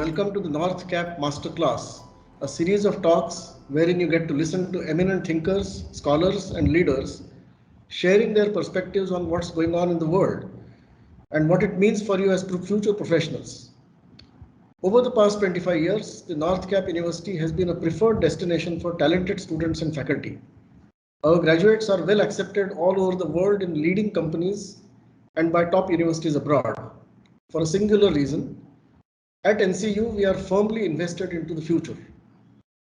welcome to the North Cap Masterclass, a series of talks wherein you get to listen to eminent thinkers, scholars, and leaders sharing their perspectives on what's going on in the world and what it means for you as future professionals. Over the past 25 years, the North Cap University has been a preferred destination for talented students and faculty. Our graduates are well accepted all over the world in leading companies and by top universities abroad. For a singular reason, at NCU, we are firmly invested into the future.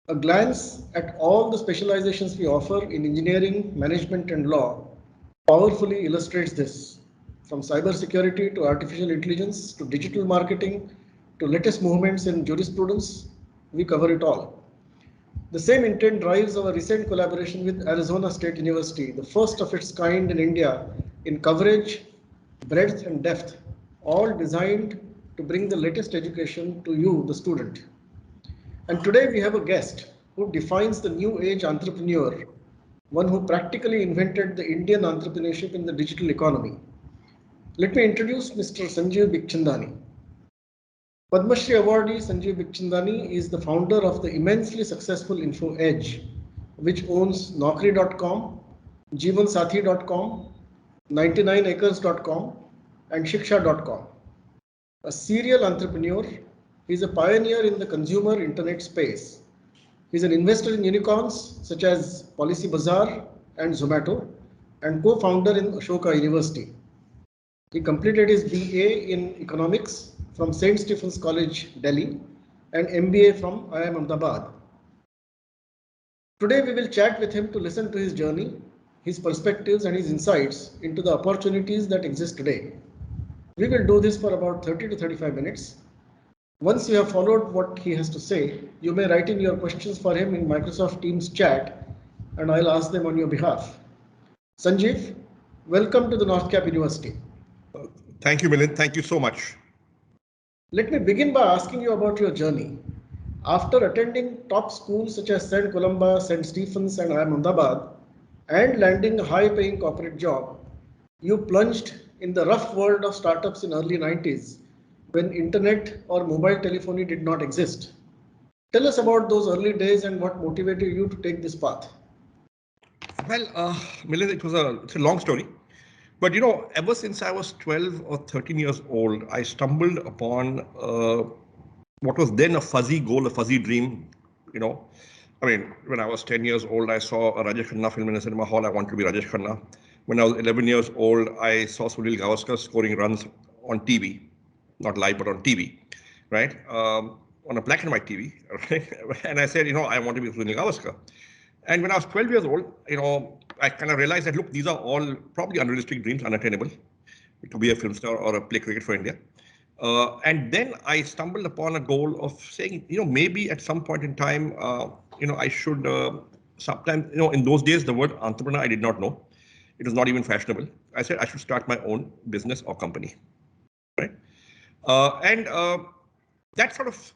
A glance at all the specializations we offer in engineering, management, and law powerfully illustrates this. From cybersecurity to artificial intelligence to digital marketing to latest movements in jurisprudence, we cover it all. The same intent drives our recent collaboration with Arizona State University, the first of its kind in India in coverage, breadth, and depth, all designed to bring the latest education to you, the student. And today we have a guest who defines the new age entrepreneur, one who practically invented the Indian entrepreneurship in the digital economy. Let me introduce Mr. Sanjeev Bikhchandani. Padma Shri awardee Sanjeev Bikhchandani is the founder of the immensely successful Info Edge, which owns Naukri.com, Jeevansathi.com, 99acres.com, and Shiksha.com. A serial entrepreneur, he is a pioneer in the consumer internet space. He is an investor in unicorns such as Policybazaar and Zomato, and co-founder in Ashoka University. He completed his BA in economics from St. Stephen's College, Delhi, and MBA from IIM Ahmedabad. Today we will chat with him to listen to his journey, his perspectives, and his insights into the opportunities that exist today. We will do this for about 30 to 35 minutes. Once you have followed what he has to say, you may write in your questions for him in Microsoft Teams chat, and I'll ask them on your behalf. Sanjeev, welcome to the North Cap University. Thank you, Milind. Thank you so much. Let me begin by asking you about your journey. After attending top schools such as St. Columba, St. Stephen's, and IIM Ahmedabad, and landing a high-paying corporate job, you plunged in the rough world of startups in early 90s when internet or mobile telephony did not exist. Tell us about those early days and what motivated you to take this path. Well, Milind, it's a long story. But ever since I was 12 or 13 years old, I stumbled upon what was then a fuzzy goal, a fuzzy dream. When I was 10 years old, I saw a Rajesh Khanna film in a cinema hall. I wanted to be Rajesh Khanna. When I was 11 years old, I saw Sunil Gavaskar scoring runs on TV, not live, but on TV, right? On a black and white TV, right? And I said, I want to be Sunil Gavaskar. And when I was 12 years old, I kind of realized that, look, these are all probably unrealistic dreams, unattainable, to be a film star or a play cricket for India. And then I stumbled upon a goal of saying, maybe at some point in time, I should sometimes, in those days, the word entrepreneur, I did not know. It was not even fashionable. I said I should start my own business or company, right? And that sort of,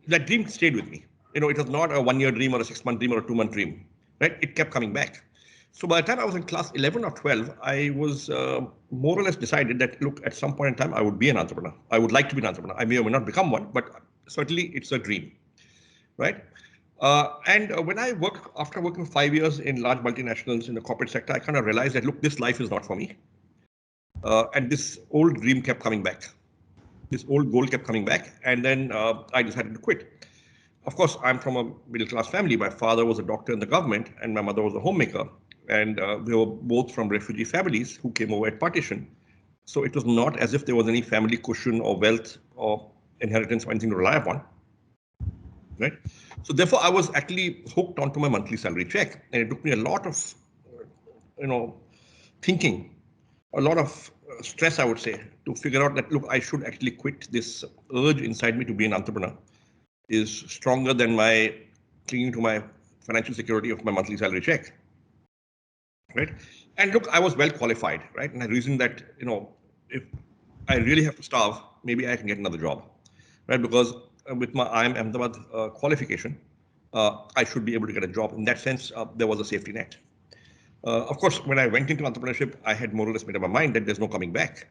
that dream stayed with me. It was not a 1-year dream or a 6-month dream or a 2-month dream, right? It kept coming back. So by the time I was in class 11 or 12, I was more or less decided that, look, at some point in time, I would be an entrepreneur. I would like to be an entrepreneur. I may or may not become one, but certainly it's a dream, right? When I after working 5 years in large multinationals in the corporate sector, I kind of realized that, look, this life is not for me. And this old dream kept coming back. This old goal kept coming back. And then I decided to quit. Of course, I'm from a middle-class family. My father was a doctor in the government and my mother was a homemaker. And we were both from refugee families who came over at partition. So it was not as if there was any family cushion or wealth or inheritance or anything to rely upon. Right? So therefore, I was actually hooked onto my monthly salary check. And it took me a lot of, thinking, a lot of stress, I would say, to figure out that, look, I should actually quit. This urge inside me to be an entrepreneur is stronger than my clinging to my financial security of my monthly salary check, right? And look, I was well qualified, right? And I reasoned that, if I really have to starve, maybe I can get another job, right? Because with my IIM Ahmedabad qualification, I should be able to get a job. In that sense, there was a safety net. Of course, when I went into entrepreneurship, I had more or less made up my mind that there's no coming back.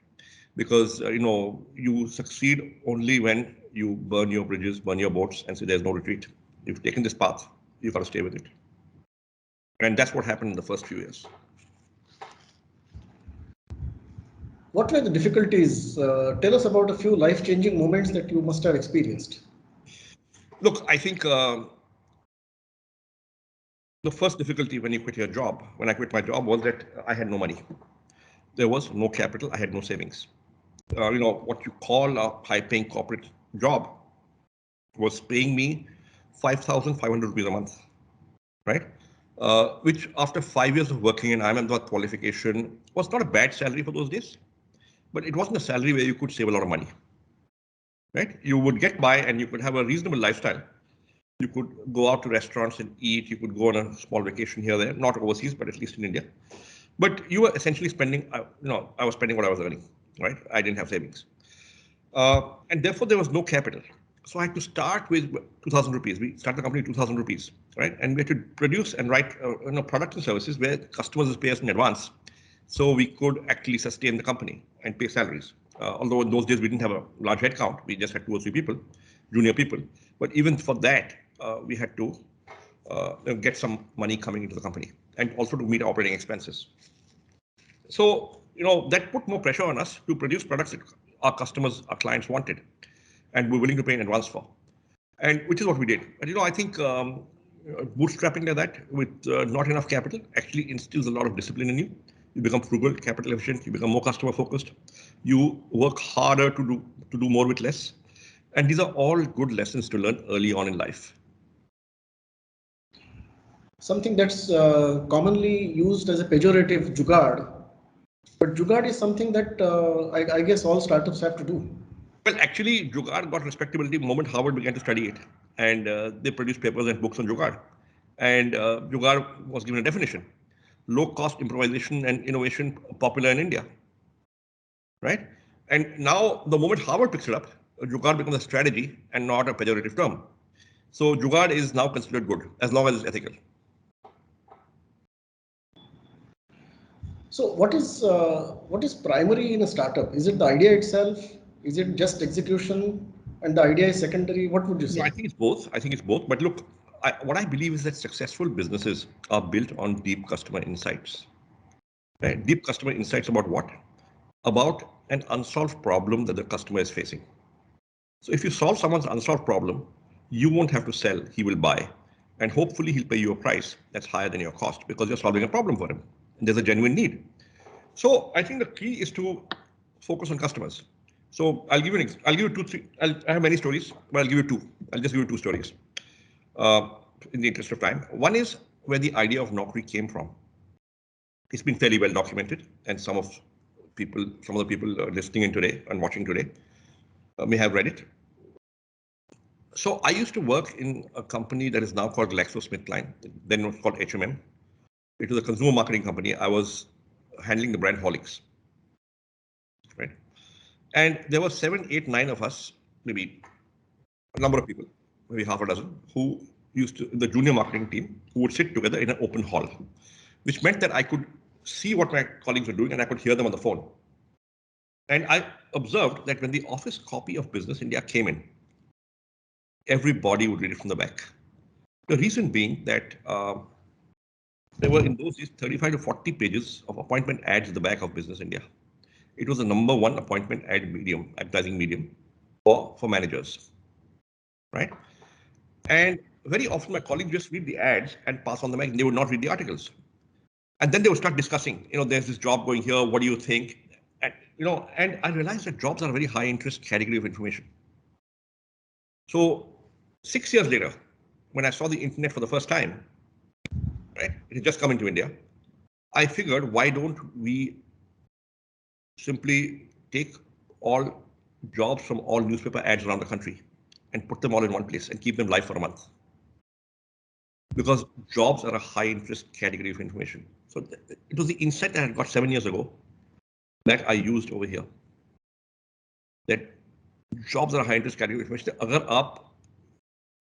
because you succeed only when you burn your bridges, burn your boats, and say there's no retreat. You've taken this path, you've got to stay with it. And that's what happened in the first few years. What were the difficulties? Tell us about a few life-changing moments that you must have experienced. Look, I think the first difficulty when you quit your job, when I quit my job, was that I had no money. There was no capital, I had no savings. What you call a high-paying corporate job was paying me 5,500 rupees a month, right? Which after 5 years of working in Ahmedabad qualification was not a bad salary for those days, but it wasn't a salary where you could save a lot of money, right? You would get by and you could have a reasonable lifestyle. You could go out to restaurants and eat. You could go on a small vacation here or there, not overseas, but at least in India. But you were essentially spending, I was spending what I was earning, right? I didn't have savings. And therefore there was no capital. So I had to start with 2,000 rupees. We started the company with 2,000 rupees, right? And we had to produce and write products and services where customers would pay us in advance. So we could actually sustain the company and pay salaries. Although in those days we didn't have a large headcount, we just had 2 or 3 people, junior people. But even for that, we had to get some money coming into the company and also to meet operating expenses. So, that put more pressure on us to produce products that our customers, our clients wanted and were willing to pay in advance for, and which is what we did. And, I think bootstrapping like that with not enough capital actually instills a lot of discipline in you. You become frugal, capital efficient, you become more customer focused, you work harder to do more with less. And these are all good lessons to learn early on in life. Something that's commonly used as a pejorative, jugaad. But jugaad is something that I guess all startups have to do. Well, actually, Jugaad got respectability the moment Harvard began to study it. And they produced papers and books on Jugaad. And Jugaad was given a definition: low-cost improvisation and innovation popular in India. Right? And now, the moment Harvard picks it up, Jugaad becomes a strategy and not a pejorative term. So Jugaad is now considered good as long as it's ethical. So what is primary in a startup? Is it the idea itself? Is it just execution and the idea is secondary? What would you say? No, I think it's both. But look, what I believe is that successful businesses are built on deep customer insights. Right? Deep customer insights about what? About an unsolved problem that the customer is facing. So if you solve someone's unsolved problem, you won't have to sell, he will buy. And hopefully he'll pay you a price that's higher than your cost because you're solving a problem for him. And there's a genuine need. So I think the key is to focus on customers. So I'll give you two, three. I have many stories, but I'll give you two. I'll just give you 2 stories in the interest of time. One is where the idea of Naukri came from. It's been fairly well documented, and some of the people listening in today and watching today may have read it. So I used to work in a company that is now called GlaxoSmithKline, then it was called HMM. It was a consumer marketing company. I was handling the brand Horlicks, right? And there were 7, 8, 9 of us, maybe a number of people, maybe half a dozen, who the junior marketing team, who would sit together in an open hall, which meant that I could see what my colleagues were doing and I could hear them on the phone. And I observed that when the office copy of Business India came in, everybody would read it from the back. The reason being that there were in those days 35 to 40 pages of appointment ads at the back of Business India. It was the number 1 appointment advertising medium for managers, right? And very often my colleagues just read the ads and pass on the magazine. They would not read the articles. And then they would start discussing, there's this job going here. What do you think? And, and I realized that jobs are a very high interest category of information. So 6 years later, when I saw the internet for the first time, right, it had just come into India, I figured, why don't we simply take all jobs from all newspaper ads around the country and put them all in one place and keep them live for a month? Because jobs are a high interest category of information. So it was the insight that I got 7 years ago that I used over here. That jobs are a high interest category of information. अगर आप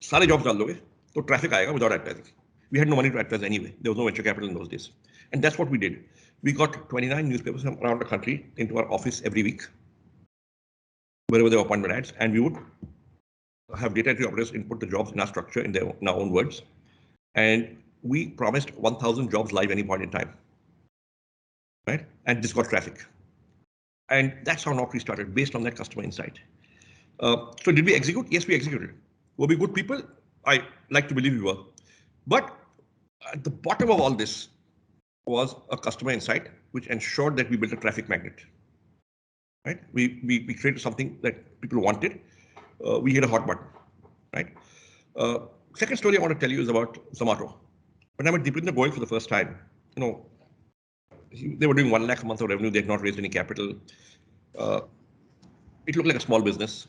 सारे jobs डाल दोगे, तो traffic आएगा without advertising. We had no money to advertise anyway. There was no venture capital in those days. And that's what we did. We got 29 newspapers from around the country into our office every week. wherever there were appointment ads, and we would have data entry operators input the jobs in our structure in our own words. And we promised 1,000 jobs live any point in time, right? And this got traffic. And that's how Naukri started, based on that customer insight. So did we execute? Yes, we executed. Were we good people? I like to believe we were. But at the bottom of all this was a customer insight, which ensured that we built a traffic magnet. Right? We created something that people wanted. We hit a hot button. Right? Second story I want to tell you is about Zomato. When I met Deepinder Goyal for the first time, they were doing 1 lakh a month of revenue. They had not raised any capital. It looked like a small business.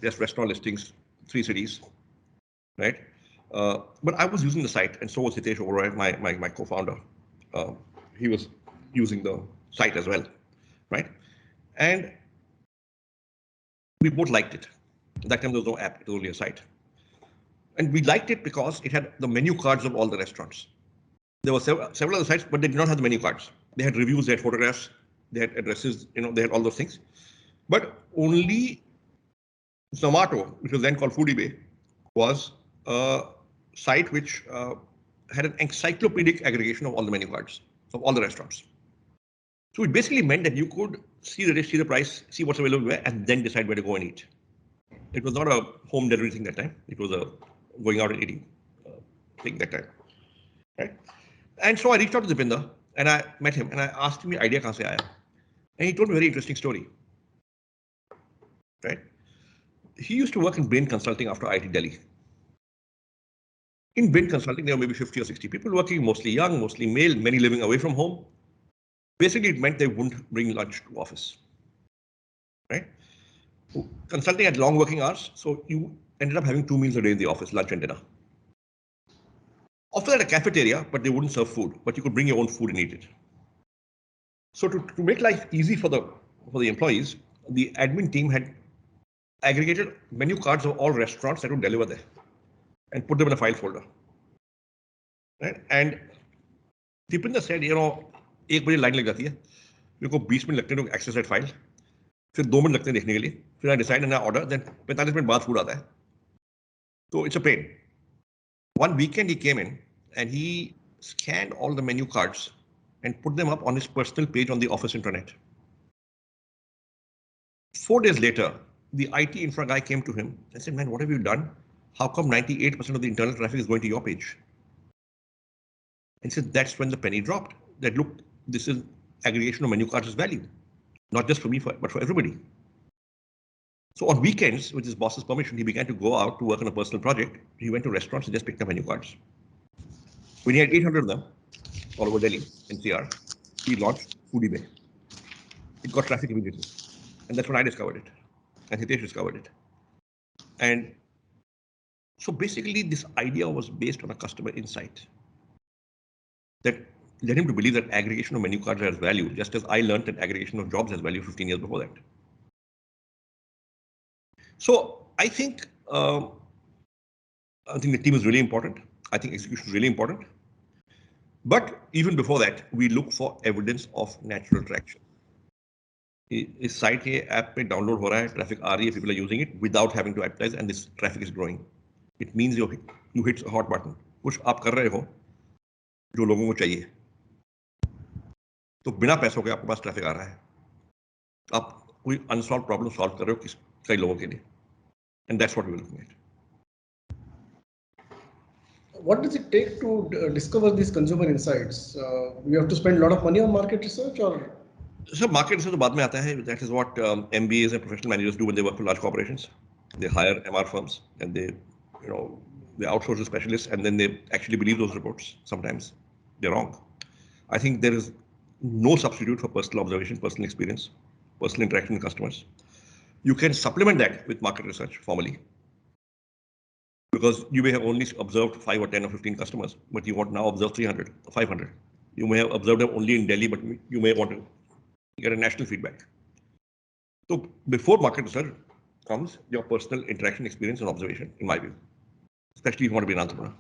Just restaurant listings, 3 cities, right? But I was using the site, and so was Hitesh Oberoi, my co-founder. He was using the site as well, right? And we both liked it. At that time, there was no app, it was only a site. And we liked it because it had the menu cards of all the restaurants. There were several other sites, but they did not have the menu cards. They had reviews, they had photographs, they had addresses, they had all those things. But only Zomato, which was then called Foodie, was a site which had an encyclopedic aggregation of all the menu cards of all the restaurants. So it basically meant that you could see the dish, see the price, see what's available where, and then decide where to go and eat. It was not a home delivery thing that time. It was a going out and eating thing that time. Right? And so I reached out to Deepinder and I met him and I asked him the idea kahan se aaya. And he told me a very interesting story. Right? He used to work in Bain Consulting after IIT Delhi. In Bain Consulting, there were maybe 50 or 60 people working, mostly young, mostly male, many living away from home. Basically, it meant they wouldn't bring lunch to office. Right? Consulting had long working hours, so you ended up having 2 meals a day in the office, lunch and dinner. Often at a cafeteria, but they wouldn't serve food, but you could bring your own food and eat it. So to make life easy for the employees, the admin team had aggregated menu cards of all restaurants that would deliver there and put them in a file folder. Right? And Deepinder said, 1 बजे line लग जाती है, मेरे को 20 minute लगते हैं access that file, फिर 2 minute लगते हैं देखने के लिए, फिर I decide and I order, then 45 minute बाद फूड आता है. So it's a pain. One weekend he came in and he scanned all the menu cards and put them up on his personal page on the office intranet. 4 days later, the IT infra guy came to him and said, man, what have you done? How come 98% of the internal traffic is going to your page? And he said, that's when the penny dropped. That look, this is aggregation of menu cards is value, not just for me, but for everybody. So on weekends, with his boss's permission, he began to go out to work on a personal project. He went to restaurants and just picked up menu cards. When he had 800 of them all over Delhi, NCR, he launched Foodie. It got traffic immediately. And that's when I discovered it. And Hitesh discovered it. And so basically this idea was based on a customer insight that led him to believe that aggregation of menu cards has value, just as I learned that aggregation of jobs has value 15 years before that. So I think the team is really important. I think execution is really important. But even before that, we look for evidence of natural traction. इस site के app पे download हो रहा है, traffic आ रही है, people are using it without having to advertise, and this traffic is growing. It means you hit a hot button. कुछ आप कर रहे हो जो लोगों को चाहिए, तो बिना पैसों के आपके पास ट्रैफिक आ रहा है. आप कोई अनसॉल्व प्रॉब्लम सॉल्व कर रहे हो कई लोगों के लिए, and that's what we're looking at. What does it take to discover these consumer insights? We have to spend a lot of money on market research, or? So market research बाद में आता है. That is what MBAs and professional managers do when they work for large corporations. They hire MR firms and they outsource the specialists, and then they actually believe those reports. Sometimes they're wrong. I think there is no substitute for personal observation, personal experience, personal interaction with customers. You can supplement that with market research formally, because you may have only observed 5 or 10 or 15 customers, but you want now observe 300 or 500. You may have observed them only in Delhi, but you may want to get a national feedback. So before market research comes your personal interaction, experience, and observation, in my view, especially if you want to be an entrepreneur.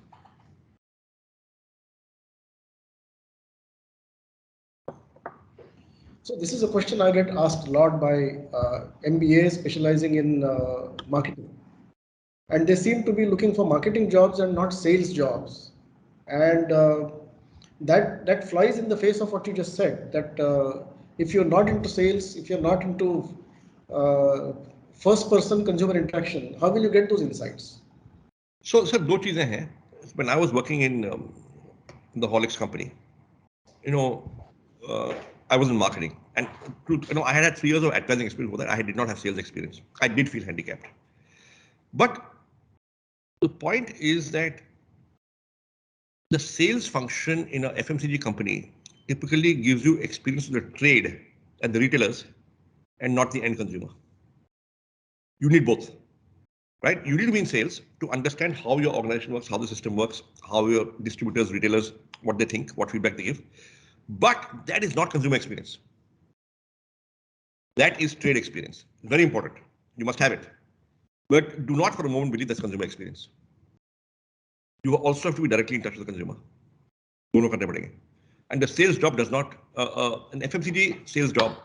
So this is a question I get asked a lot by MBAs specializing in marketing, and they seem to be looking for marketing jobs and not sales jobs, and that flies in the face of what you just said. That if you're not into sales, if you're not into uh, first-person consumer interaction, how will you get those insights? So sir, दो चीजें हैं. When I was working in the Horlicks company, you know, uh, I was in marketing, and I had 3 years of advertising experience for that. I did not have sales experience. I did feel handicapped. But the point is that the sales function in a FMCG company typically gives you experience with the trade and the retailers and not the end consumer. You need both, right? You need to be in sales to understand how your organization works, how the system works, how your distributors, retailers, what they think, what feedback they give. But that is not consumer experience. That is trade experience. Very important. You must have it. But do not for a moment believe that's consumer experience. You also have to be directly in touch with the consumer. दोनों करने पड़ेंगे. And the sales job does not, an FMCG sales job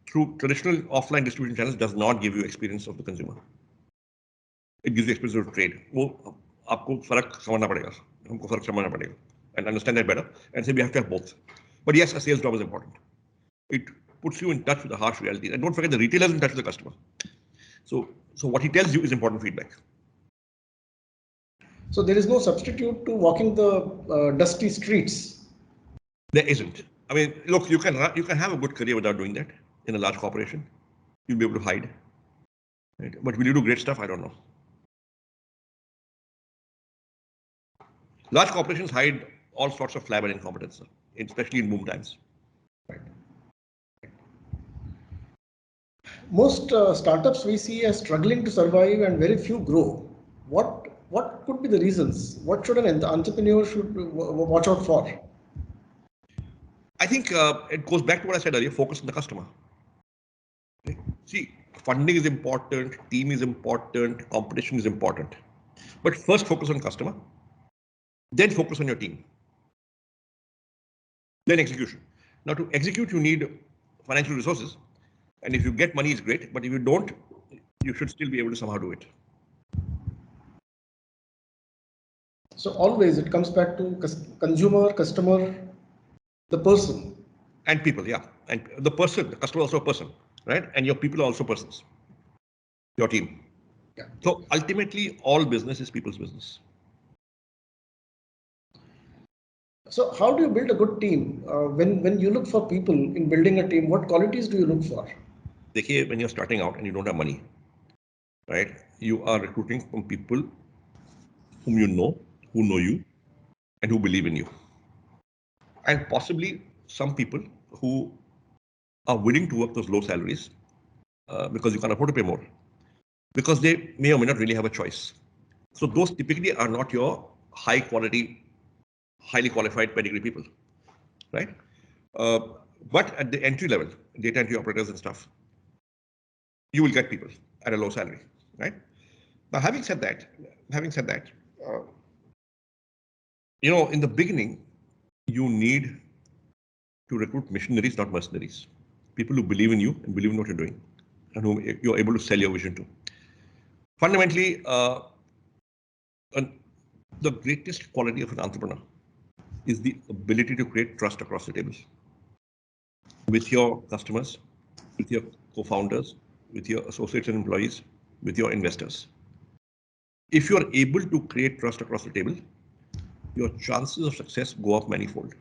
through traditional offline distribution channels does not give you experience of the consumer. It gives you experience of trade. वो आपको फर्क समझना पड़ेगा, हमको फर्क समझना पड़ेगा, and understand that better. And say we have to have both. But yes, a sales job is important. It puts you in touch with the harsh reality. And don't forget the retailer is in touch with the customer. So what he tells you is important feedback. So there is no substitute to walking the dusty streets. There isn't. I mean, look, you can have a good career without doing that in a large corporation. You'll be able to hide. Right? But will you do great stuff? I don't know. Large corporations hide all sorts of flab and incompetence, especially in boom times. Right. Most startups we see are struggling to survive and very few grow. What could be the reasons? What should an entrepreneur should watch out for? I think it goes back to what I said earlier, focus on the customer. See, funding is important, team is important, competition is important. But first focus on customer, then focus on your team, then execution. Now to execute, you need financial resources. And if you get money, it's great. But if you don't, you should still be able to somehow do it. So always it comes back to consumer, customer, the person. And people, yeah. And the person, the customer is also a person, right? And your people are also persons, your team. Yeah. So ultimately, all business is people's business. So how do you build a good team? When you look for people in building a team, what qualities do you look for? Dekhiye, when you're starting out and you don't have money, right? You are recruiting from people whom you know, who know you, and who believe in you. And possibly some people who are willing to work those low salaries because you can't afford to pay more, because they may or may not really have a choice. So those typically are not your high quality, highly qualified pedigree people, right? Uh, but at the entry level, data entry operators and stuff, you will get people at a low salary, right? Now, having said that, uh, in the beginning, you need to recruit missionaries, not mercenaries. People who believe in you and believe in what you're doing, and whom you're able to sell your vision to. Fundamentally, the greatest quality of an entrepreneur is the ability to create trust across the table with your customers, with your co-founders, with your associates and employees, with your investors. If you are able to create trust across the table, your chances of success go up manifold.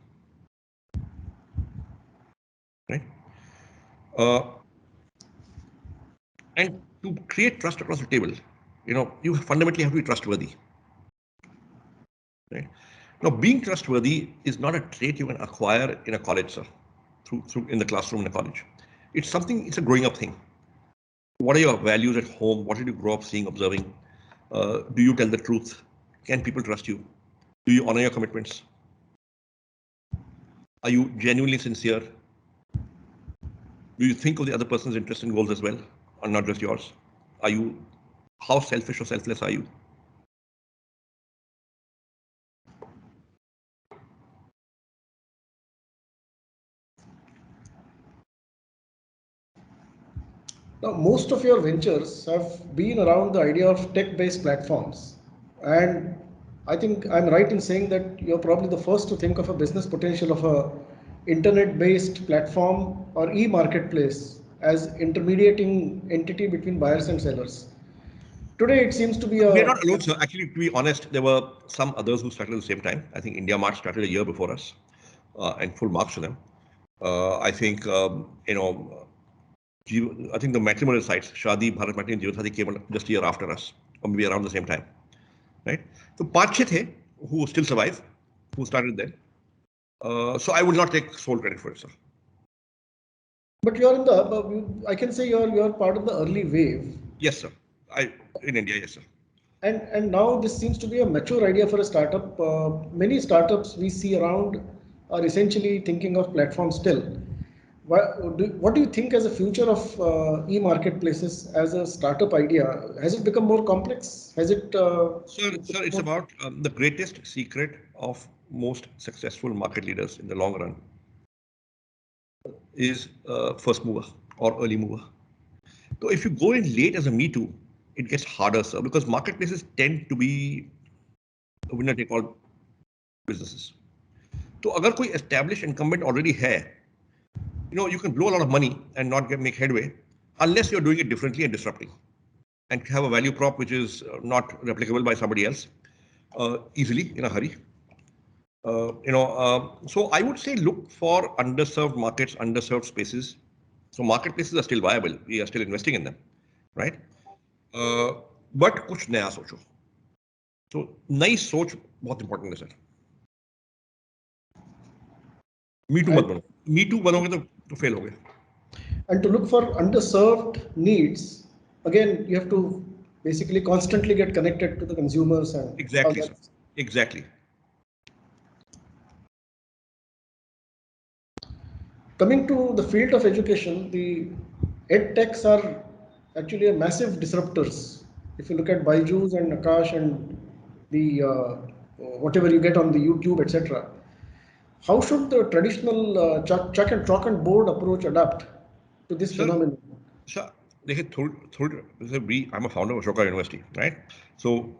Right? And to create trust across the table, you fundamentally have to be trustworthy. Right? Now, being trustworthy is not a trait you can acquire in a college, sir, through in the classroom in a college. It's a growing up thing. What are your values at home? What did you grow up seeing, observing? Do you tell the truth? Can people trust you? Do you honor your commitments? Are you genuinely sincere? Do you think of the other person's interests and goals as well, or not just yours? How selfish or selfless are you? Now, most of your ventures have been around the idea of tech-based platforms, and I think I'm right in saying that you're probably the first to think of a business potential of a internet-based platform or e-marketplace as intermediating entity between buyers and sellers. Today, it seems to be We are a not alone, sir. Actually, to be honest, there were some others who started at the same time. I think India Mart started a year before us, and full marks to them. I think, I think the matrimonial sites, Shadi, Bharat Matrimony, and Jeevansati came just a year after us, or maybe around the same time, right? So, पांच छह थे who still survive, who started then. So I would not take sole credit for it, sir. but you're in the I can say you're part of the early wave. Yes, sir. In India, yes, sir. And now this seems to be a mature idea for a startup. Many startups we see around are essentially thinking of platforms still. What do you think as a future of e-marketplaces as a startup idea? Has it become more complex? Has it? Sir, it's about the greatest secret of most successful market leaders in the long run is first mover or early mover. So if you go in late as a Me Too, it gets harder, sir, because marketplaces tend to be winner take all businesses. So अगर कोई established incumbent already है, you can blow a lot of money and not make headway unless you're doing it differently and disrupting and have a value prop which is not replicable by somebody else easily in a hurry. So I would say look for underserved markets, underserved spaces. So marketplaces are still viable. We are still investing in them, right? But कुछ नया सोचो. So नई सोच बहुत important है sir. Me too मत बनो. Me too बनोगे तो fail होगे. And to look for underserved needs, again, you have to basically constantly get connected to the consumers and exactly, sir. Exactly. Coming to the field of education, the ed techs are actually a massive disruptors. If you look at Byju's and Akash and the whatever you get on the YouTube, etc., how should the traditional chuck and chalk and board approach adapt to this phenomenon? Sir, I'm a founder of Ashoka University, right? So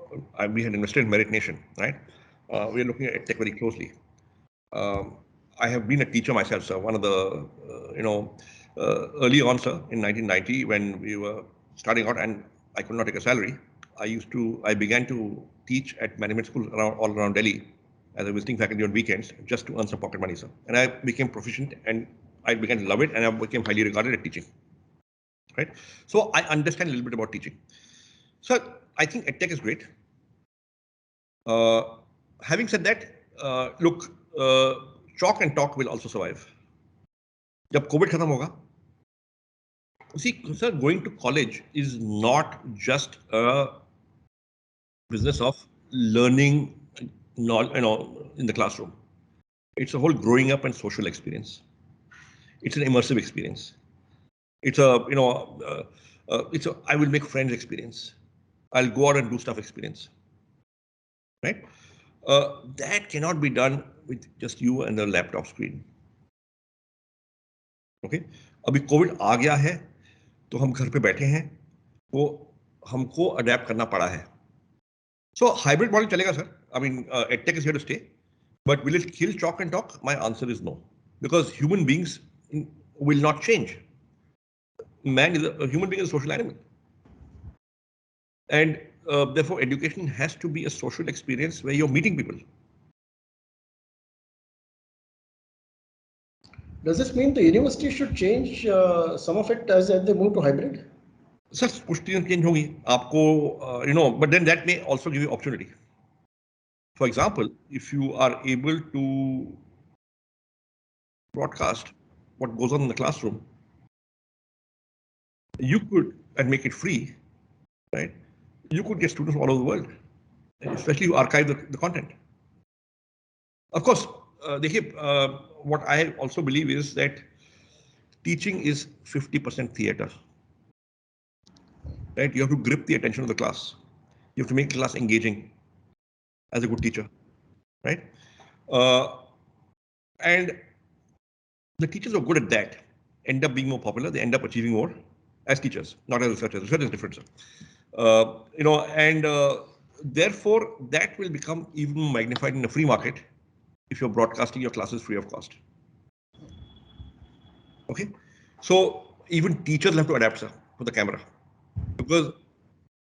we had invested in Merit Nation, right? We are looking at tech very closely. I have been a teacher myself, sir. One of the, early on, sir, in 1990, when we were starting out and I could not take a salary, I began to teach at management schools all around Delhi as a visiting faculty on weekends just to earn some pocket money, sir. And I became proficient and I began to love it and I became highly regarded at teaching, right? So I understand a little bit about teaching. So I think EdTech is great. Having said that, look, chalk and talk will also survive. जब Covid खत्म होगा, see, sir, going to college is not just a business of learning, in the classroom. It's a whole growing up and social experience. It's an immersive experience. It's I will make friends experience. I'll go out and do stuff experience, right? That cannot be done with just you and the laptop screen. Okay अभी Covid आ गया है तो हम घर पे बैठे हैं तो हमको अडेप्ट करना पड़ा है सो हाइब्रिड मॉडल चलेगा sir I mean edtech is here to stay but will it kill chalk and talk my answer is no because human beings will not change. Man is a human being is a social animal, and therefore education has to be a social experience where you're meeting people. Does this mean the university should change some of it as they move to hybrid? Sir कुछ चीजें change होंगी आपको but then that may also give you opportunity. For example, if you are able to broadcast what goes on in the classroom, you could, and make it free, right? You could get students all over the world, especially you archive the content. Of course, what I also believe is that teaching is 50% theater, right? You have to grip the attention of the class. You have to make class engaging as a good teacher, right? And the teachers who are good at that end up being more popular. They end up achieving more. as teachers, not as researchers. Research is different, sir. And therefore that will become even magnified in a free market if you're broadcasting your classes free of cost. Okay, so even teachers have to adapt, sir, to the camera, because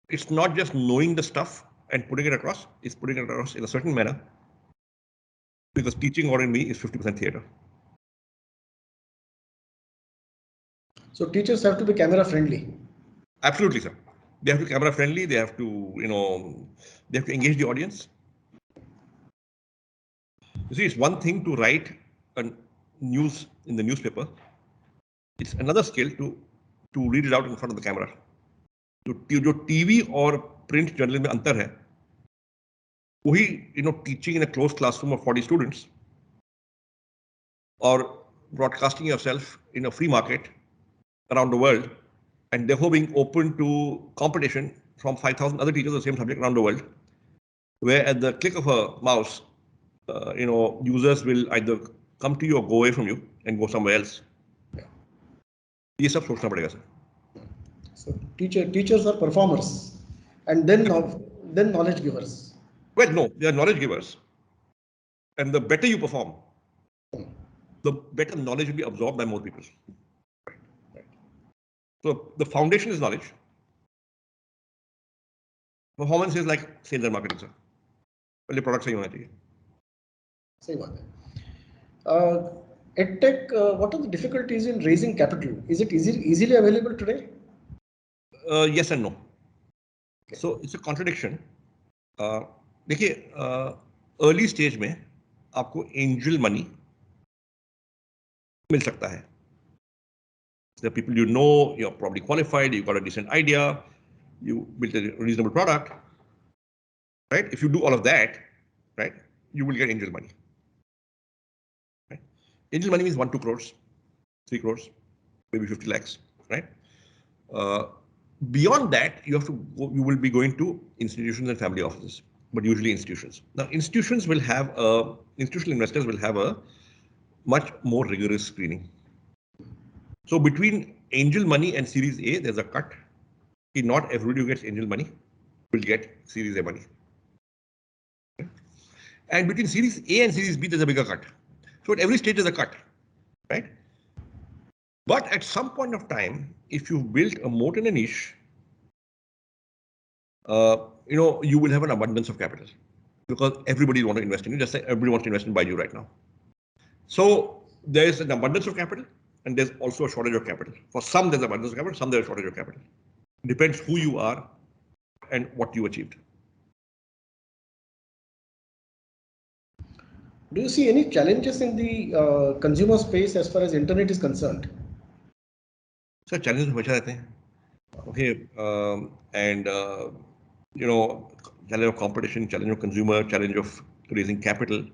it's not just knowing the stuff and putting it across, it's putting it across in a certain manner, because teaching or in me is 50% theater. So teachers have to be camera friendly. Absolutely, sir. They have to be camera friendly. They have to, they have to engage the audience. You see, it's one thing to write a news in the newspaper. It's another skill to read it out in front of the camera. जो TV और print journalism में अंतर है, वही teaching in a closed classroom of 40 students or broadcasting yourself in a free market around the world, and therefore being open to competition from 5,000 other teachers of the same subject around the world, where at the click of a mouse, users will either come to you or go away from you and go somewhere else. ये सब सोचना पड़ेगा sir. So teachers are performers, and then knowledge givers. Well, no, they are knowledge givers, and the better you perform, the better knowledge will be absorbed by more people. Right. So the foundation is knowledge. Performance is like sales and marketing, sir. पहले product सही होना चाहिए. सही बात है. EdTech, what are the difficulties in raising capital? Is it easily available today? Yes and no. Okay. So it's a contradiction. देखिए, early stage में आपको angel money मिल सकता है. The people you know, you're probably qualified, you've got a decent idea, you built a reasonable product, right? If you do all of that, right, you will get angel money. Right? Angel money means 1-2 crores, 3 crores, maybe 50 lakhs, right? Beyond that, you will be going to institutions and family offices, but usually institutions. Now, institutional investors will have a much more rigorous screening. So between angel money and Series A, there's a cut. Not everybody who gets angel money will get Series A money. And between Series A and Series B, there's a bigger cut. So at every stage, there's a cut, right? But at some point of time, if you've built a moat and a niche, you will have an abundance of capital, because everybody wants to invest in you, just like everybody wants to invest in Baidu right now. So there's an abundance of capital, and there's also a shortage of capital. For some, there's abundance of capital, some there's a shortage of capital. Depends who you are and what you achieved. Do you see any challenges in the consumer space as far as internet is concerned? Sir, challenges हमेशा रहते हैं. Okay, challenge of competition, challenge of consumer, challenge of raising capital,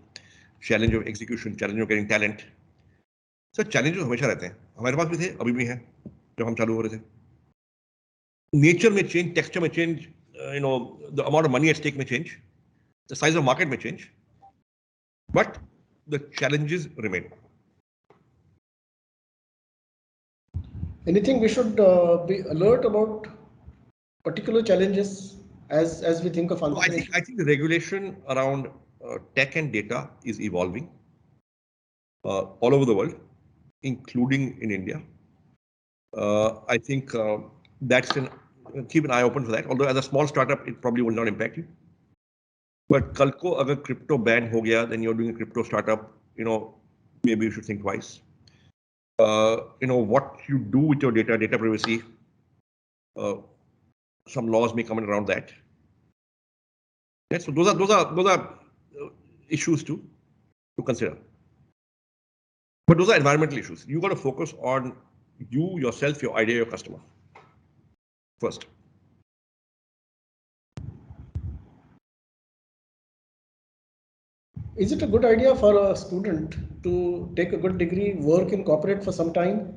challenge of execution, challenge of getting talent. Sir, challenges हमेशा रहते हैं. हमारे पास भी थे, अभी भी हैं, जब हम चालू हो रहे थे. Nature may change, texture may change, the amount of money at stake may change, the size of market may change, but the challenges remain. Anything we should be alert about particular challenges as we think of entrepreneurship? I think the regulation around tech and data is evolving all over the world, including in India. I think keep an eye open for that. Although as a small startup, it probably will not impact you. But कल को अगर crypto ban हो गया, then you're doing a crypto startup, maybe you should think twice. What you do with your data privacy, some laws may come in around that. Yeah, so those are issues to consider. But those are environmental issues. You got to focus on you, yourself, your idea, your customer first. Is it a good idea for a student to take a good degree, work in corporate for some time,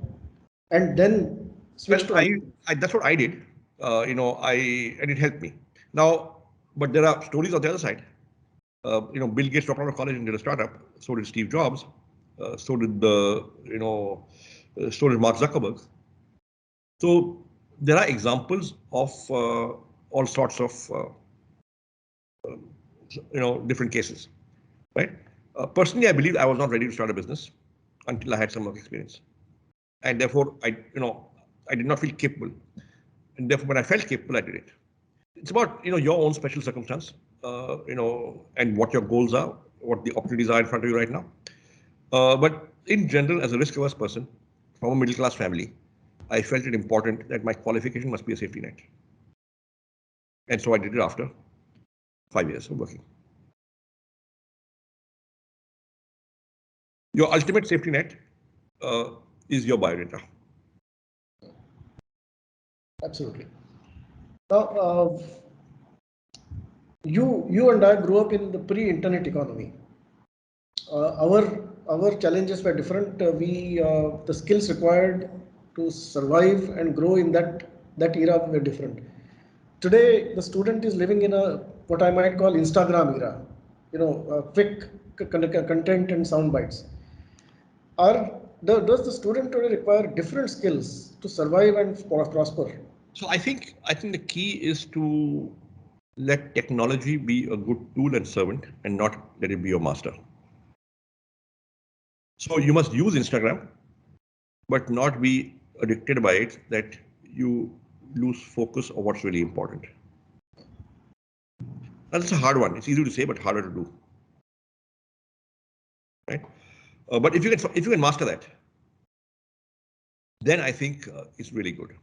and then switch to? That's what I did. And it helped me. Now, but there are stories on the other side. Bill Gates dropped out of college and did a startup. So did Steve Jobs. So did Mark Zuckerberg. So there are examples of all sorts of different cases, right? Personally, I believe I was not ready to start a business until I had some work experience, and therefore I did not feel capable, and therefore when I felt capable, I did it. It's about your own special circumstance, and what your goals are, what the opportunities are in front of you right now. But in general, as a risk-averse person from a middle-class family, I felt it important that my qualification must be a safety net. And so I did it after 5 years of working. Your ultimate safety net is your biodata. Absolutely. Now, you and I grew up in the pre-internet economy. Our challenges were different. The skills required to survive and grow in that era were different. Today, the student is living in a what I might call Instagram era. Quick content and sound bites. Does the student today require different skills to survive and prosper? So I think the key is to let technology be a good tool and servant, and not let it be your master. So you must use Instagram, but not be addicted by it that you lose focus of what's really important. That's a hard one. It's easy to say, but harder to do. Right? But if you can master that, then I think it's really good.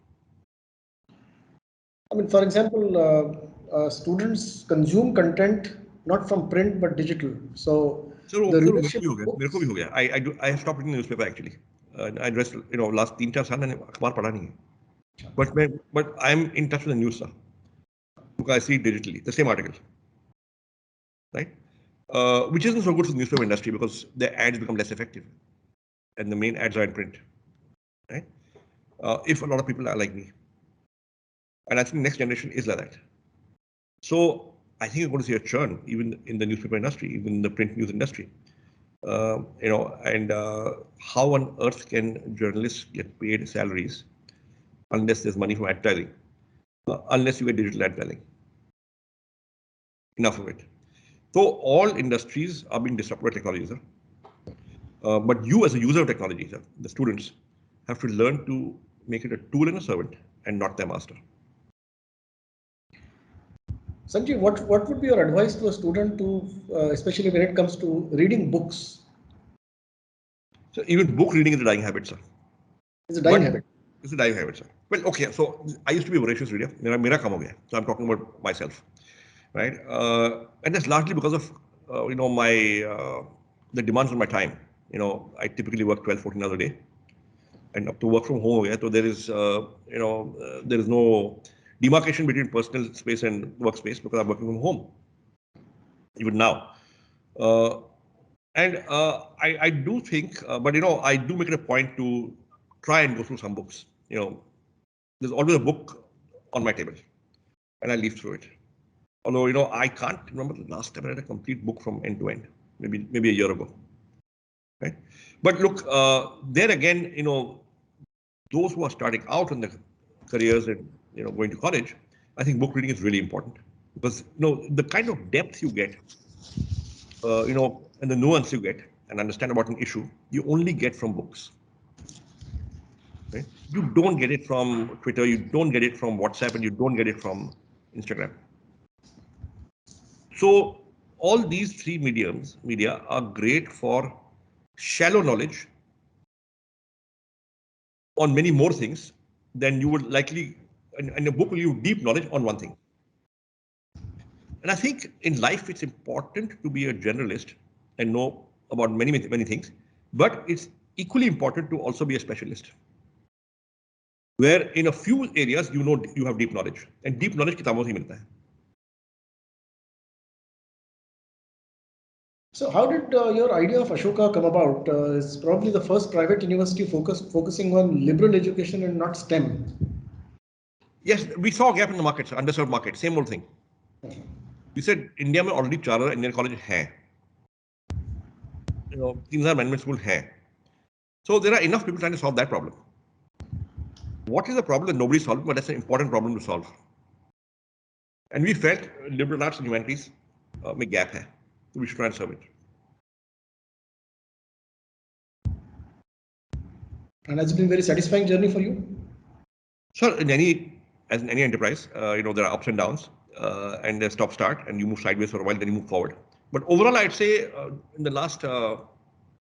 I mean, for example, students consume content not from print but digital. So the readership. I have stopped reading the newspaper actually. I just last 3-4 साल मैंने अखबार पढ़ा नहीं है. But I'm in touch with the news, sir, because I see it digitally, the same article, right? Which isn't so good for the newspaper industry because their ads become less effective, and the main ads are in print, right? If a lot of people are like me, and I think the next generation is like that. So I think you're going to see a churn even in the newspaper industry, even in the print news industry. And how on earth can journalists get paid salaries unless there's money from advertising, unless you get digital advertising? Enough of it. So all industries are being disrupted by technology, sir. But you as a user of technology, sir, the students, have to learn to make it a tool and a servant and not their master. Sanjeev, what would be your advice to a student especially when it comes to reading books? So even book reading is a dying habit, sir. It's a dying habit. It's a dying habit, sir. Well, okay, so I used to be a voracious reader. Mera kam ho gaya. So I'm talking about myself, right? And that's largely because of the demands on my time. I typically work 12-14 hours a day, and up to work from home, so there is there is no demarcation between personal space and workspace because I'm working from home even now. And I do think, but I do make it a point to try and go through some books. There's always a book on my table, and I leaf through it. Although I can't remember the last time I read a complete book from end to end. Maybe a year ago, right? But look, there again, those who are starting out in their careers and going to college, I think book reading is really important because the kind of depth you get, and the nuance you get and understand about an issue, you only get from books. Right? You don't get it from Twitter, you don't get it from WhatsApp, and you don't get it from Instagram. So all these three media are great for shallow knowledge on many more things than you would likely, and a book will give you deep knowledge on one thing. And I think in life, it's important to be a generalist and know about many things, but it's equally important to also be a specialist, where in a few areas, you have deep knowledge, and deep knowledge किताबों से ही मिलता है. So how did your idea of Ashoka come about? It's probably the first private university focusing on liberal education and not STEM. Yes, we saw a gap in the market, underserved market, same old thing. We said India में already 4 Indian colleges हैं. 3,000 management school हैं. So there are enough people trying to solve that problem. What is the problem that nobody solved, but that's an important problem to solve. And we felt liberal arts and humanities में gap है, so we should try and solve it. And has it been a very satisfying journey for you? So in any enterprise, there are ups and downs, and there's stop start, and you move sideways for a while, then you move forward. But overall, I'd say in the last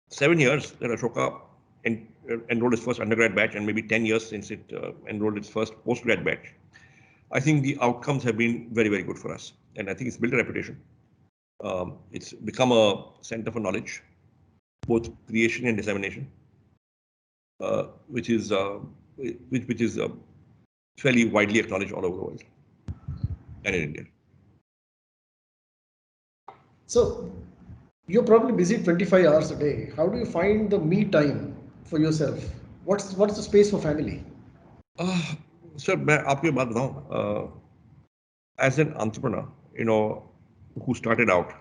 7 years that Ashoka enrolled its first undergrad batch, and maybe 10 years since it enrolled its first postgrad batch, I think the outcomes have been very, very good for us. And I think it's built a reputation. It's become a center for knowledge, both creation and dissemination, which is fairly widely acknowledged all over the world and in India. So you're probably busy 25 hours a day. How do you find the me time for yourself? What's the space for family? Sir, मैं आपको ये बात बताऊं, as an entrepreneur, who started out,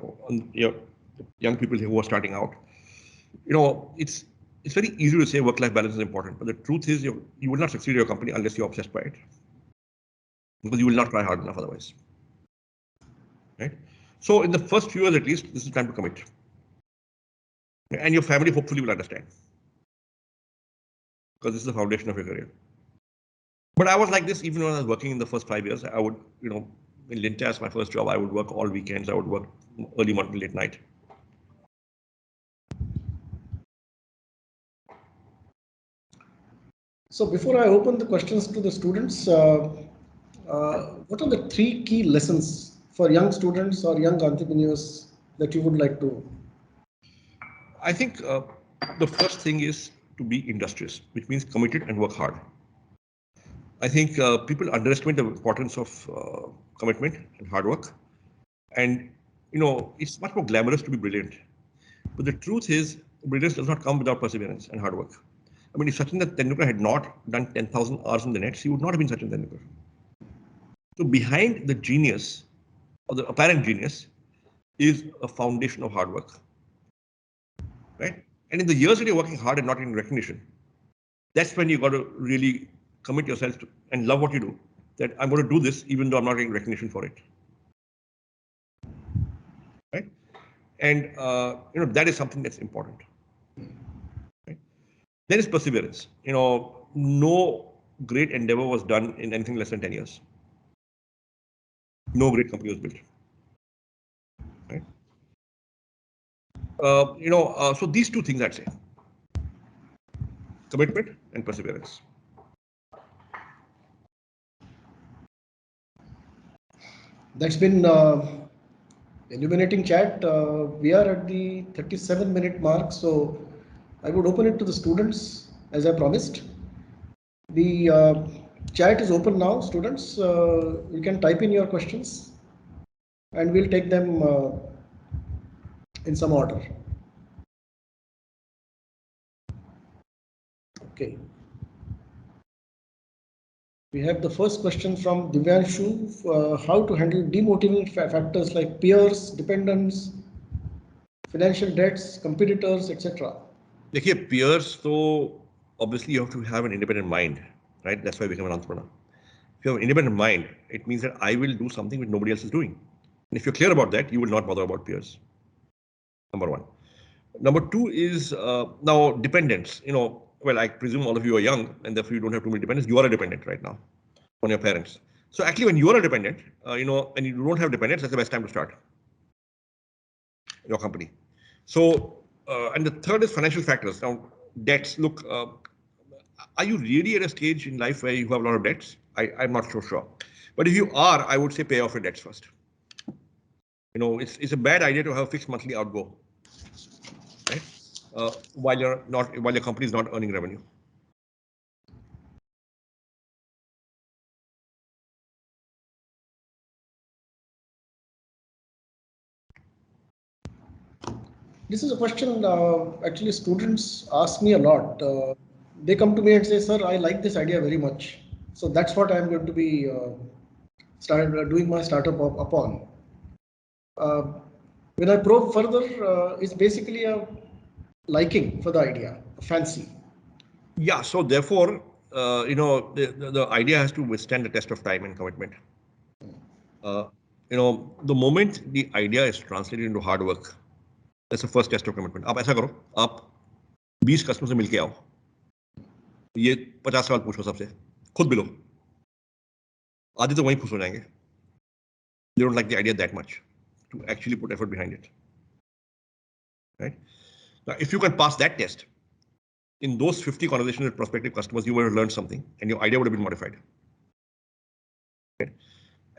young people who are starting out, it's very easy to say work-life balance is important, but the truth is you will not succeed in your company unless you're obsessed by it, because you will not try hard enough otherwise, right? So in the first few years at least, this is time to commit, and your family hopefully will understand, because this is the foundation of your career. But I was like this even when I was working in the first 5 years. I would, in Lintas, my first job, I would work all weekends. I would work early morning, late night. So before I open the questions to the students, what are the 3 key lessons for young students or young entrepreneurs that you would like to? I think the first thing is to be industrious, which means committed and work hard. I think people underestimate the importance of commitment and hard work. And, it's much more glamorous to be brilliant. But the truth is, brilliance does not come without perseverance and hard work. I mean, if Sachin Tendulkar had not done 10,000 hours in the nets, he would not have been Sachin Tendulkar. So behind the genius, or the apparent genius, is a foundation of hard work, right? And in the years that you're working hard and not getting recognition, that's when you got to really commit yourself to and love what you do. That I'm going to do this even though I'm not getting recognition for it, right? And that is something that's important. Right? There is perseverance. No great endeavor was done in anything less than 10 years. No great company was built. Right? So these 2 things I'd say: commitment and perseverance. That's been illuminating chat. We are at the 37-minute mark, so I would open it to the students as I promised. The chat is open now, students. You can type in your questions and we'll take them in some order. Okay. We have the first question from Divyanshu, how to handle demotivating factors like peers, dependents, financial debts, competitors, etc. देखिए, peers, so obviously you have to have an independent mind, right? That's why you become an entrepreneur. If you have an independent mind, it means that I will do something which nobody else is doing. And if you're clear about that, you will not bother about peers. Number 1. Number 2 is now dependents. Well, I presume all of you are young and therefore you don't have too many dependents. You are a dependent right now on your parents. So actually, when you are a dependent, and you don't have dependents, that's the best time to start your company. So, and the third is financial factors. Now, debts. Look, are you really at a stage in life where you have a lot of debts? I'm not so sure. But if you are, I would say pay off your debts first. It's a bad idea to have a fixed monthly outgo, right? While your company is not earning revenue. This is a question actually students ask me a lot. They come to me and say, sir, I like this idea very much. So that's what I'm going to be doing my startup upon. When I probe further, it's basically a liking for the idea, a fancy. Yeah, so therefore, the idea has to withstand the test of time and commitment. The moment the idea is translated into hard work, that's the first test of commitment. आप ऐसा करो, आप 20 customer से मिलके आओ, ये 50 सवाल पूछो सबसे, खुद मिलो, आधे तो वहीं खुश हो जाएंगे. They don't like the idea that much to actually put effort behind it. Right? Now, if you can pass that test, in those 50 conversations with prospective customers, you would have learned something and your idea would have been modified. Right?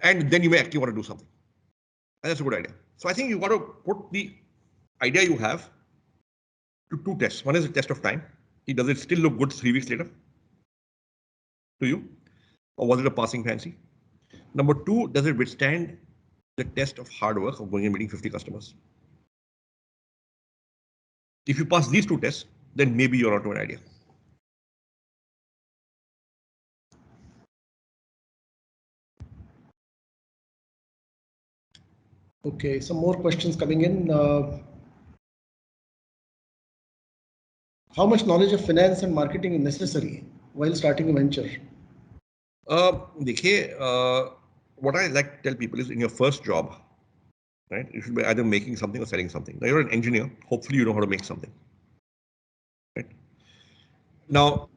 And then you may actually want to do something. And that's a good idea. So I think you got to put the idea you have to two tests. One is a test of time. Does it still look good 3 weeks later to you? Or was it a passing fancy? Number two, does it withstand the test of hard work of going and meeting 50 customers? If you pass these two tests, then maybe you're onto an idea. Okay, some more questions coming in. How much knowledge of finance and marketing is necessary while starting a venture? What I like to tell people is in your first job, right, you should be either making something or selling something. Now you're an engineer, hopefully you know how to make something. Right? Now,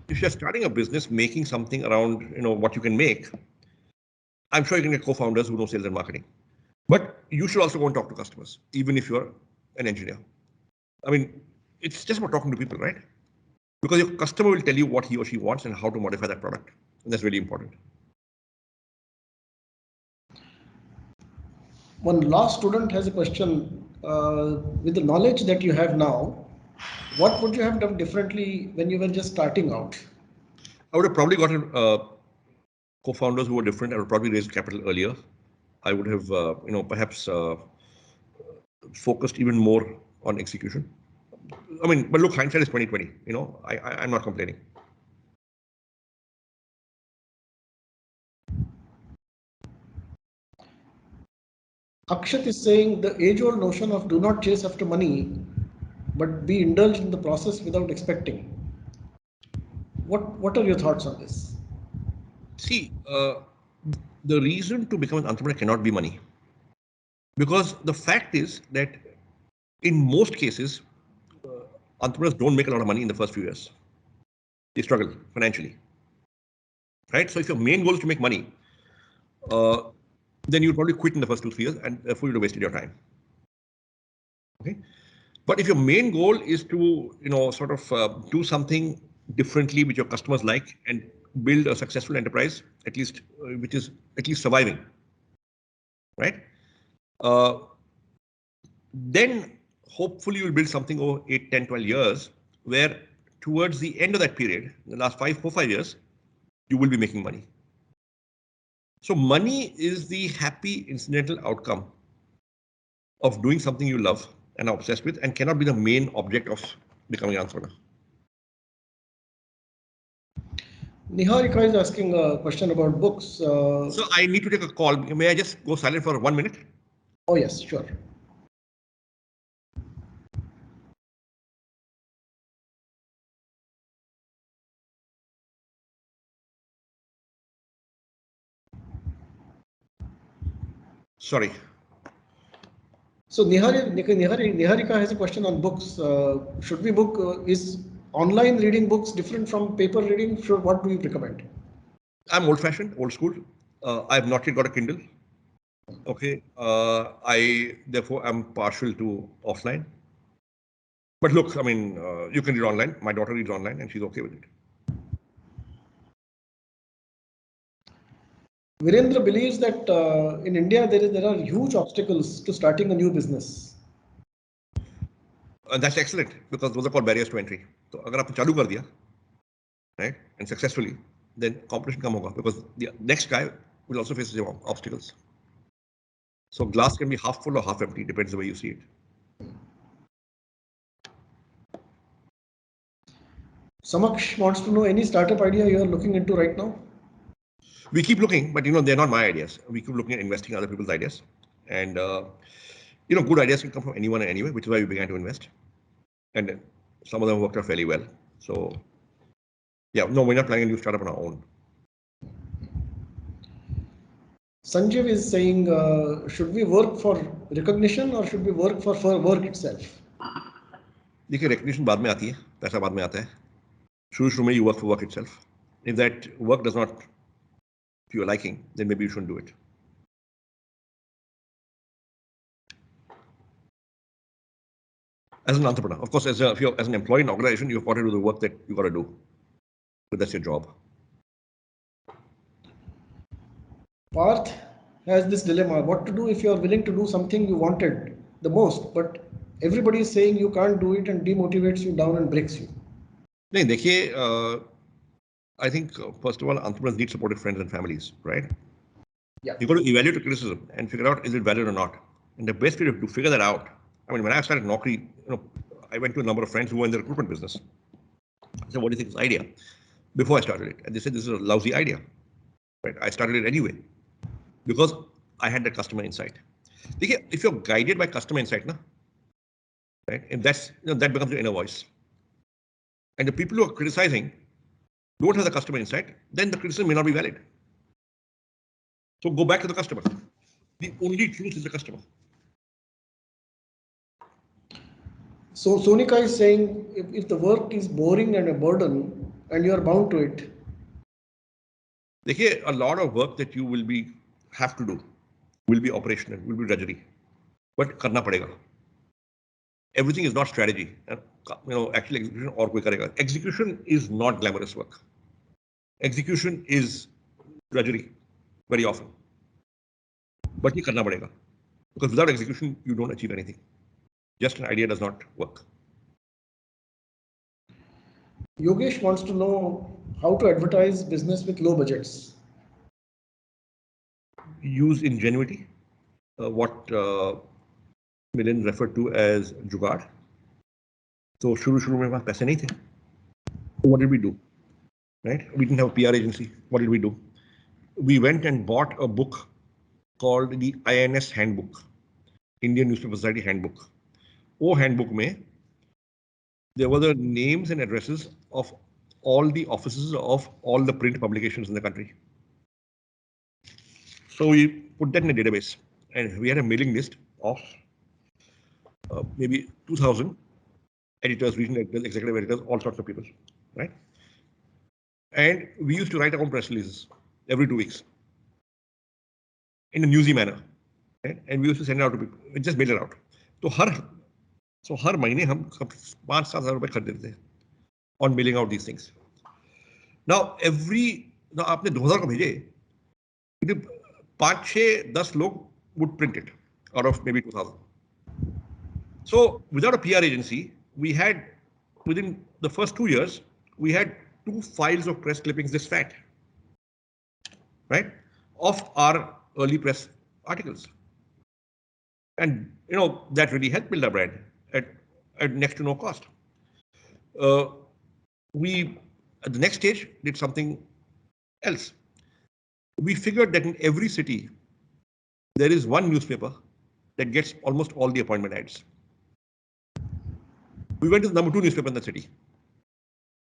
if you're starting a business making something around what you can make, I'm sure you can get co-founders who know sales and marketing. But you should also go and talk to customers, even if you're an engineer. I mean, it's just about talking to people, right? Because your customer will tell you what he or she wants and how to modify that product. And that's really important. One law student has a question. With the knowledge that you have now, what would you have done differently when you were just starting out? I would have probably gotten co-founders who were different. I would probably raise capital earlier. I would have, perhaps focused even more on execution. I mean, but look, hindsight is 2020. I'm not complaining. Akshat is saying the age-old notion of do not chase after money, but be indulged in the process without expecting. What are your thoughts on this? See, the reason to become an entrepreneur cannot be money. Because the fact is that in most cases, entrepreneurs don't make a lot of money in the first few years. They struggle financially. Right? So if your main goal is to make money, then you'll probably quit in the first 2-3 years and therefore you'd have wasted your time. Okay. But if your main goal is to, sort of do something differently which your customers like and build a successful enterprise, at least which is at least surviving, right? Then hopefully you'll build something over 8, 10, 12 years where towards the end of that period, the last 4-5 years, you will be making money. So money is the happy incidental outcome of doing something you love and are obsessed with and cannot be the main object of becoming an entrepreneur. Niharika is asking a question about books. So I need to take a call. May I just go silent for 1 minute? Oh, yes, sure. Sorry. So Niharika has a question on books. Should we book, is online reading books different from paper reading? What do you recommend? I'm old-fashioned, old school. I have not yet got a Kindle. Okay. Therefore I'm partial to offline. But look, I mean, you can read online. My daughter reads online and she's okay with it. Virendra believes that in India there are huge obstacles to starting a new business. And that's excellent because those are called barriers to entry. So अगर आपने चालू कर दिया, right, and successfully, then competition कम होगा because the next guy will also face the obstacles. So glass can be half full or half empty, depends the way you see it. Samaksh wants to know any startup idea you are looking into right now? We keep looking, but they're not my ideas. We keep looking at investing in other people's ideas. And good ideas can come from anyone and anywhere, which is why we began to invest. And some of them worked out fairly well. So Yeah, no, we're not planning a new startup on our own. Sanjeev is saying, should we work for recognition or should we work for work itself? देखिए recognition बाद में आती है, पैसा बाद में आता है. शुरू में you work for work itself. If that work does not to your liking, then maybe you shouldn't do it. As an entrepreneur, of course, if you're as an employee in an organization, you've got to do the work that you got to do. But that's your job. Parth has this dilemma: what to do if you are willing to do something you wanted the most, but everybody is saying you can't do it and demotivates you down and breaks you. नहीं देखिए, I think first of all, entrepreneurs need supportive friends and families, right? Yeah. You've got to evaluate the criticism and figure out is it valid or not. And the best way to figure that out, I mean, when I started Naukri, I went to a number of friends who were in the recruitment business. I said, what do you think of this idea? Before I started it, and they said this is a lousy idea. Right? I started it anyway because I had the customer insight. If you're guided by customer insight, right? If that's that becomes your inner voice. And the people who are criticizing don't have the customer insight, then the criticism may not be valid. So go back to the customer. The only truth is the customer. So Sonika is saying, if the work is boring and a burden and you are bound to it. देखिए, a lot of work that you will have to do will be operational, will be drudgery, but करना पड़ेगा. Everything is not strategy. Actually execution और कोई करेगा. Execution is not glamorous work. Execution is drudgery very often. But ये करना पड़ेगा. Because without execution, you don't achieve anything. Just an idea does not work. Yogesh wants to know how to advertise business with low budgets. Use ingenuity, what Milind referred to as jugaad. So शुरू में हमारे पैसे नहीं थे. What did we do? Right? We didn't have a PR agency. What did we do? We went and bought a book called the INS Handbook, Indian Newspaper Society Handbook. वो handbook में there were the names and addresses of all the offices of all the print publications in the country. So we put that in a database, and we had a mailing list of maybe 2,000 editors, regional editors, executive editors, all sorts of people, right? And we used to write our own press releases every 2 weeks in a newsy manner, right? And we used to send it out to people, just mail it out. So हर महीने हम 5-7 हज़ार रुपए खरीद देते थे on mailing out these things. Now आपने 2,000 को भेजे, 5-6-10 लोग would print it out of maybe 2,000. So without a PR agency, we had, within the first 2 years, we had 2 files of press clippings this fat, right, of our early press articles. And that really helped build our brand at next to no cost. We, at the next stage, did something else. We figured that in every city, there is one newspaper that gets almost all the appointment ads. We went to the number 2 newspaper in the city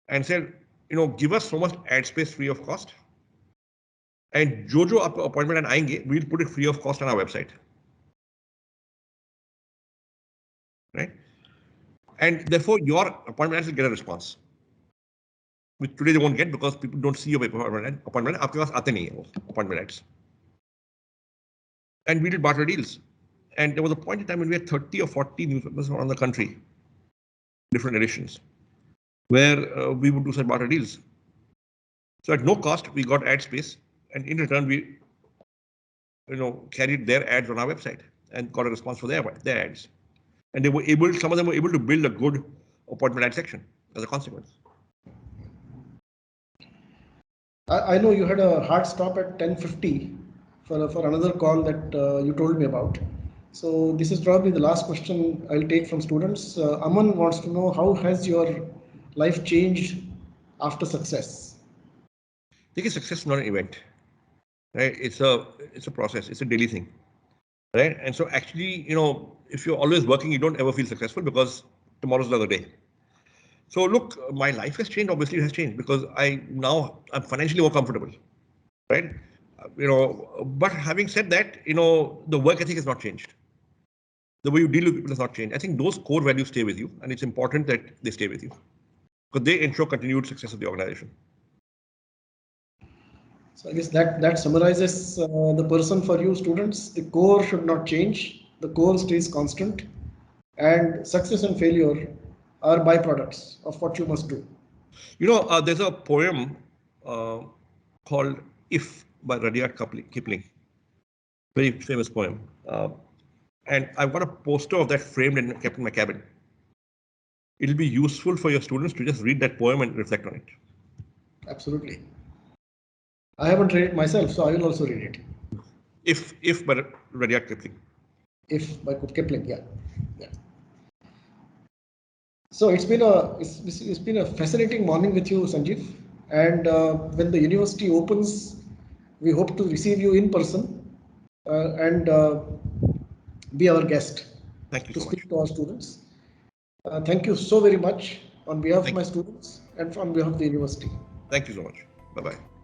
and said, give us so much ad space free of cost. And जो आपको appointment ad आएंगे, we'll put it free of cost on our website. Right? And therefore, your appointment ads will get a response, which today they won't get because people don't see your appointment ad. आपके पास आते नहीं है वो appointment ads. And we did barter deals. And there was a point in time when we had 30 or 40 newspapers around the country, different editions, where we would do such barter deals. So at no cost, we got ad space, and in return, we carried their ads on our website and got a response for their ads. And some of them were able to build a good appointment ad section as a consequence. I know you had a hard stop at 10:50 for another call that you told me about. So this is probably the last question I'll take from students. Aman wants to know, how has your life changed after success? I think success is not an event, right? It's a process. It's a daily thing, right? And so actually, if you're always working, you don't ever feel successful because tomorrow's another day. So look, my life has changed. Obviously, it has changed because I'm financially more comfortable, right? But having said that, the work ethic has not changed. The way you deal with people has not changed. I think those core values stay with you, and it's important that they stay with you because they ensure continued success of the organization. So I guess that summarizes the person for you students. The core should not change. The core stays constant, and success and failure are byproducts of what you must do. There's a poem called "If" by Rudyard Kipling. Very famous poem. And I've got a poster of that framed and kept in my cabin. It'll be useful for your students to just read that poem and reflect on it. Absolutely. I haven't read it myself, so I will also read it. If by Rudyard Kipling. If by Kipling, yeah. So it's been a fascinating morning with you, Sanjeev. And when the university opens, we hope to receive you in person and be our guest Thank you to so much. speak to our students. Thank you so very much on behalf of my students and on behalf of the university. Thank you so much. Bye-bye.